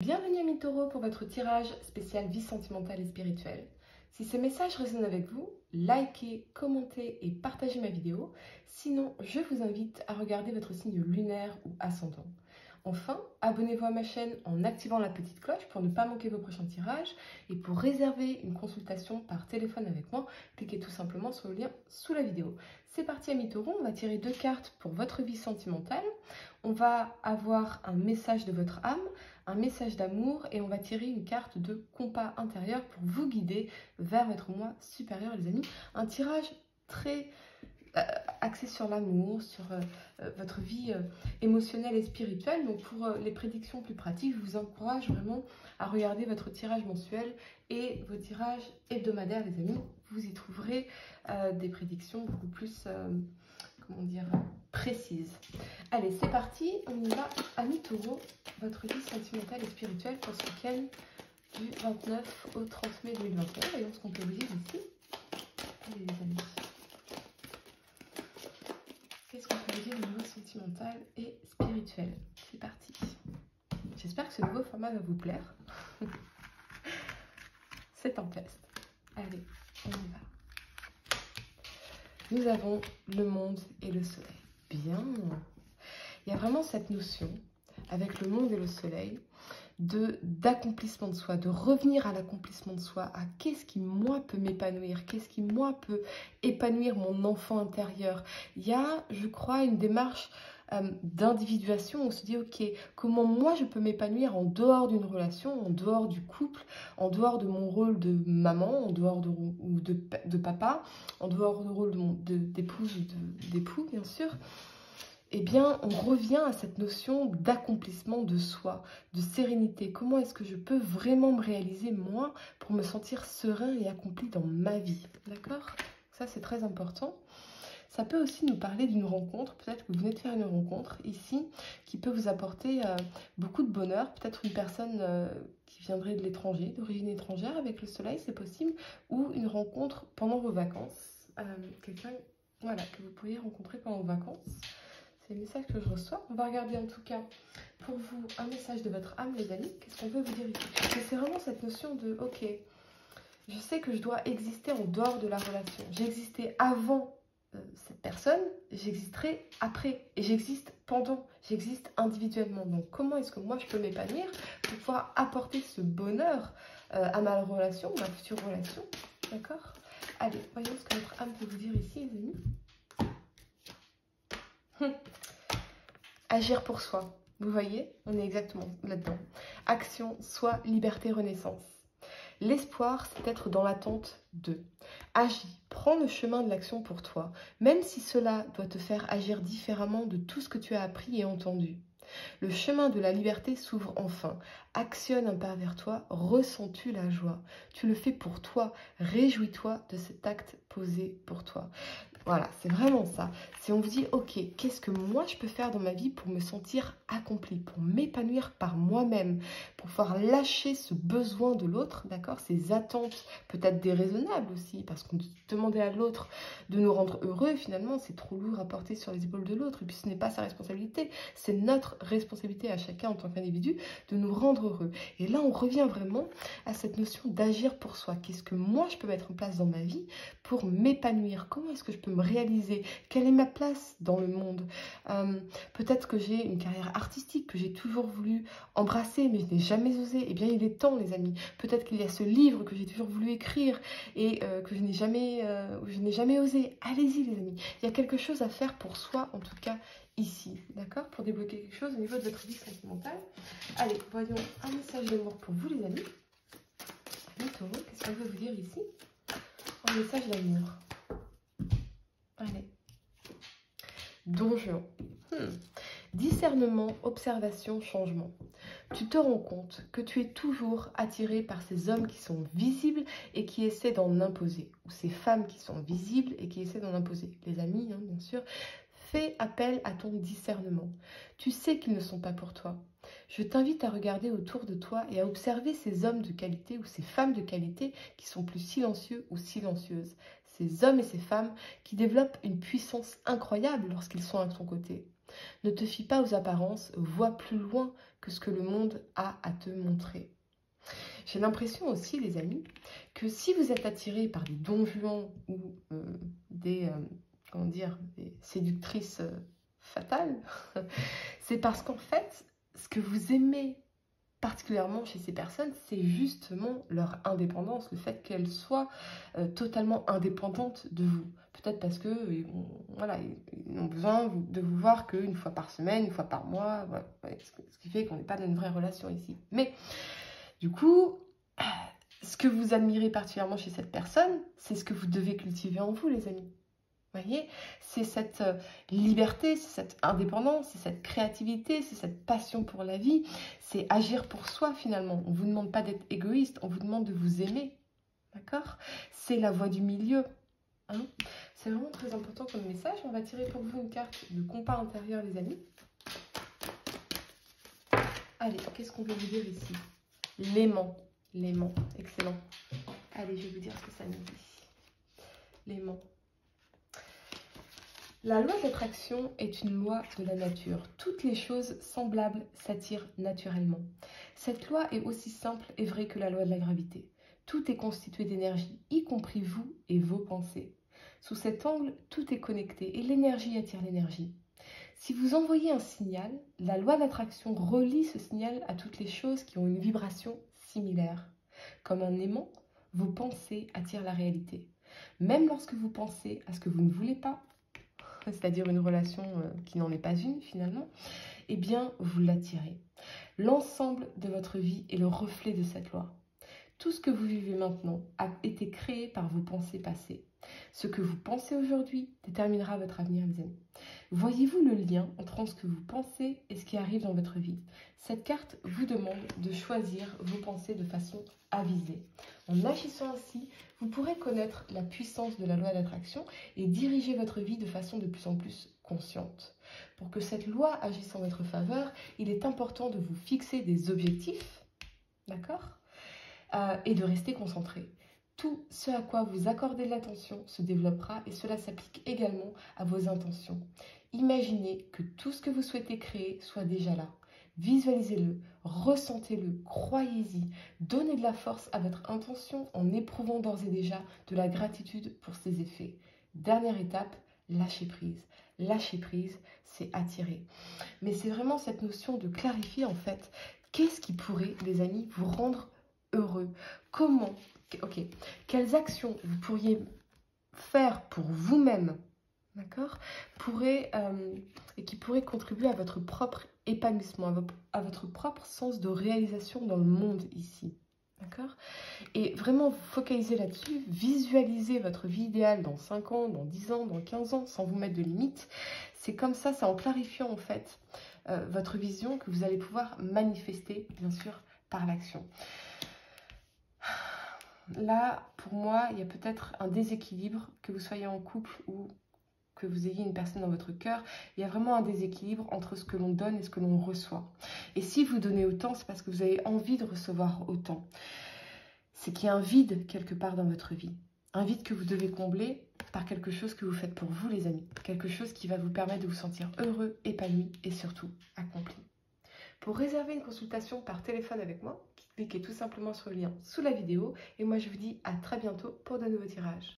Bienvenue à Mi-Taureau pour votre tirage spécial vie sentimentale et spirituelle. Si ces messages résonnent avec vous, likez, commentez et partagez ma vidéo. Sinon, je vous invite à regarder votre signe lunaire ou ascendant. Enfin, abonnez-vous à ma chaîne en activant la petite cloche pour ne pas manquer vos prochains tirages. Et pour réserver une consultation par téléphone avec moi, cliquez tout simplement sur le lien sous la vidéo. C'est parti à Mi-Taureau, on va tirer 2 cartes pour votre vie sentimentale. On va avoir un message de votre âme, un message d'amour et on va tirer une carte de compas intérieur pour vous guider vers votre moi supérieur, les amis. Un tirage très axé sur l'amour, sur votre vie émotionnelle et spirituelle. Donc pour les prédictions plus pratiques, je vous encourage vraiment à regarder votre tirage mensuel et vos tirages hebdomadaires, les amis. Vous y trouverez des prédictions beaucoup plus, comment dire, précises. Allez, c'est parti, on y va à Mi-Taureau, votre vie sentimentale et spirituelle pour ce week-end du 29 au 30 mai 2021. Voyons ce qu'on peut vous dire ici. Allez les amis. Qu'est-ce qu'on peut vous dire au niveau sentimental et spirituel? C'est parti. J'espère que ce nouveau format va vous plaire. C'est un test. Allez, on y va. Nous avons le monde et le soleil. Bien. Il y a vraiment cette notion, avec le monde et le soleil, d'accomplissement de soi, de revenir à l'accomplissement de soi, à qu'est-ce qui, moi, peut m'épanouir, qu'est-ce qui, moi, peut épanouir mon enfant intérieur. Il y a, je crois, une démarche d'individuation où on se dit, ok, comment moi, je peux m'épanouir en dehors d'une relation, en dehors du couple, en dehors de mon rôle de maman, en dehors de papa, en dehors du rôle d'épouse ou d'époux, bien sûr. Eh bien, on revient à cette notion d'accomplissement de soi, de sérénité. Comment est-ce que je peux vraiment me réaliser, moi, pour me sentir serein et accompli dans ma vie? D'accord? Ça, c'est très important. Ça peut aussi nous parler d'une rencontre. Peut-être que vous venez de faire une rencontre ici qui peut vous apporter beaucoup de bonheur. Peut-être une personne qui viendrait de l'étranger, d'origine étrangère avec le soleil, c'est possible. Ou une rencontre pendant vos vacances. Quelqu'un voilà, que vous pourriez rencontrer pendant vos vacances. C'est le message que je reçois. On va regarder en tout cas pour vous un message de votre âme, les amis. Qu'est-ce qu'on peut vous dire ici? C'est vraiment cette notion de, ok, je sais que je dois exister en dehors de la relation. J'ai existé avant cette personne, j'existerai après. Et j'existe pendant, j'existe individuellement. Donc comment est-ce que moi je peux m'épanouir pour pouvoir apporter ce bonheur à ma relation, ma future relation? D'accord? Allez, voyons ce que votre âme peut vous dire ici, les amis. Agir pour soi. Vous voyez, on est exactement là-dedans. Action, soi, liberté, renaissance. L'espoir, c'est être dans l'attente de. Agis, prends le chemin de l'action pour toi, même si cela doit te faire agir différemment de tout ce que tu as appris et entendu. Le chemin de la liberté s'ouvre enfin. Actionne un pas vers toi, ressens-tu la joie? Tu le fais pour toi, réjouis-toi de cet acte posé pour toi. Voilà, c'est vraiment ça. Si on vous dit, ok, qu'est-ce que moi je peux faire dans ma vie pour me sentir accompli, pour m'épanouir par moi-même, pour pouvoir lâcher ce besoin de l'autre, d'accord? Ces attentes peut-être déraisonnables aussi, parce qu'on demandait à l'autre de nous rendre heureux, finalement, c'est trop lourd à porter sur les épaules de l'autre, et puis ce n'est pas sa responsabilité, c'est notre responsabilité à chacun en tant qu'individu de nous rendre heureux. Et là, on revient vraiment à cette notion d'agir pour soi. Qu'est-ce que moi je peux mettre en place dans ma vie pour m'épanouir? Comment est-ce que je peux me réaliser? Quelle est ma place dans le monde? Peut-être que j'ai une carrière artistique que j'ai toujours voulu embrasser, mais je n'ai jamais osé. Eh bien, il est temps, les amis. Peut-être qu'il y a ce livre que j'ai toujours voulu écrire et que je n'ai jamais osé. Allez-y, les amis. Il y a quelque chose à faire pour soi, en tout cas, ici. D'accord? Pour débloquer quelque chose au niveau de votre vie sentimentale. Allez, voyons un message d'amour pour vous, les amis. Mi-Taureau, qu'est-ce qu'on veut vous dire ici? Un message d'amour. Allez. Donjon. Discernement, observation, changement. Tu te rends compte que tu es toujours attiré par ces hommes qui sont visibles et qui essaient d'en imposer. Ou ces femmes qui sont visibles et qui essaient d'en imposer. Les amis, hein, bien sûr. Fais appel à ton discernement. Tu sais qu'ils ne sont pas pour toi. Je t'invite à regarder autour de toi et à observer ces hommes de qualité ou ces femmes de qualité qui sont plus silencieux ou silencieuses. Ces hommes et ces femmes qui développent une puissance incroyable lorsqu'ils sont à ton côté. Ne te fie pas aux apparences, vois plus loin que ce que le monde a à te montrer. J'ai l'impression aussi, les amis, que si vous êtes attiré par des don juan ou comment dire, des séductrices fatales, c'est parce qu'en fait, ce que vous aimez particulièrement chez ces personnes, c'est justement leur indépendance, le fait qu'elles soient totalement indépendantes de vous. Peut-être parce que voilà, ils ont besoin de vous voir qu'une fois par semaine, une fois par mois, voilà, ce qui fait qu'on n'est pas dans une vraie relation ici. Mais du coup, ce que vous admirez particulièrement chez cette personne, c'est ce que vous devez cultiver en vous, les amis. Vous voyez, c'est cette liberté, c'est cette indépendance, c'est cette créativité, c'est cette passion pour la vie, c'est agir pour soi finalement. On ne vous demande pas d'être égoïste, on vous demande de vous aimer, d'accord? C'est la voie du milieu. Hein, c'est vraiment très important comme message. On va tirer pour vous une carte de compas intérieur, les amis. Allez, qu'est-ce qu'on veut vous dire ici? L'aimant. L'aimant, excellent. Allez, je vais vous dire ce que ça nous dit. L'aimant. La loi d'attraction est une loi de la nature. Toutes les choses semblables s'attirent naturellement. Cette loi est aussi simple et vraie que la loi de la gravité. Tout est constitué d'énergie, y compris vous et vos pensées. Sous cet angle, tout est connecté et l'énergie attire l'énergie. Si vous envoyez un signal, la loi d'attraction relie ce signal à toutes les choses qui ont une vibration similaire. Comme un aimant, vos pensées attirent la réalité. Même lorsque vous pensez à ce que vous ne voulez pas, c'est-à-dire une relation qui n'en est pas une finalement, eh bien vous l'attirez. L'ensemble de votre vie est le reflet de cette loi. Tout ce que vous vivez maintenant a été créé par vos pensées passées. Ce que vous pensez aujourd'hui déterminera votre avenir, les amis. Voyez-vous le lien entre ce que vous pensez et ce qui arrive dans votre vie? Cette carte vous demande de choisir vos pensées de façon avisée. En agissant ainsi, vous pourrez connaître la puissance de la loi d'attraction et diriger votre vie de façon de plus en plus consciente. Pour que cette loi agisse en votre faveur, il est important de vous fixer des objectifs, d'accord, et de rester concentré. Tout ce à quoi vous accordez de l'attention se développera et cela s'applique également à vos intentions. Imaginez que tout ce que vous souhaitez créer soit déjà là. Visualisez-le, ressentez-le, croyez-y, donnez de la force à votre intention en éprouvant d'ores et déjà de la gratitude pour ses effets. Dernière étape, lâcher prise. Lâcher prise, c'est attirer. Mais c'est vraiment cette notion de clarifier en fait, qu'est-ce qui pourrait, les amis, vous rendre heureux? Comment? Ok. Quelles actions vous pourriez faire pour vous-même, d'accord, et qui pourraient contribuer à votre propre épanouissement, à votre propre sens de réalisation dans le monde ici, d'accord? Et vraiment vous focaliser là-dessus, visualiser votre vie idéale dans 5 ans, dans 10 ans, dans 15 ans, sans vous mettre de limites. C'est comme ça, c'est en clarifiant en fait votre vision que vous allez pouvoir manifester, bien sûr, par l'action. Là, pour moi, il y a peut-être un déséquilibre, que vous soyez en couple ou que vous ayez une personne dans votre cœur. Il y a vraiment un déséquilibre entre ce que l'on donne et ce que l'on reçoit. Et si vous donnez autant, c'est parce que vous avez envie de recevoir autant. C'est qu'il y a un vide quelque part dans votre vie. Un vide que vous devez combler par quelque chose que vous faites pour vous, les amis. Quelque chose qui va vous permettre de vous sentir heureux, épanoui et surtout accompli. Pour réserver une consultation par téléphone avec moi, cliquez tout simplement sur le lien sous la vidéo et moi je vous dis à très bientôt pour de nouveaux tirages.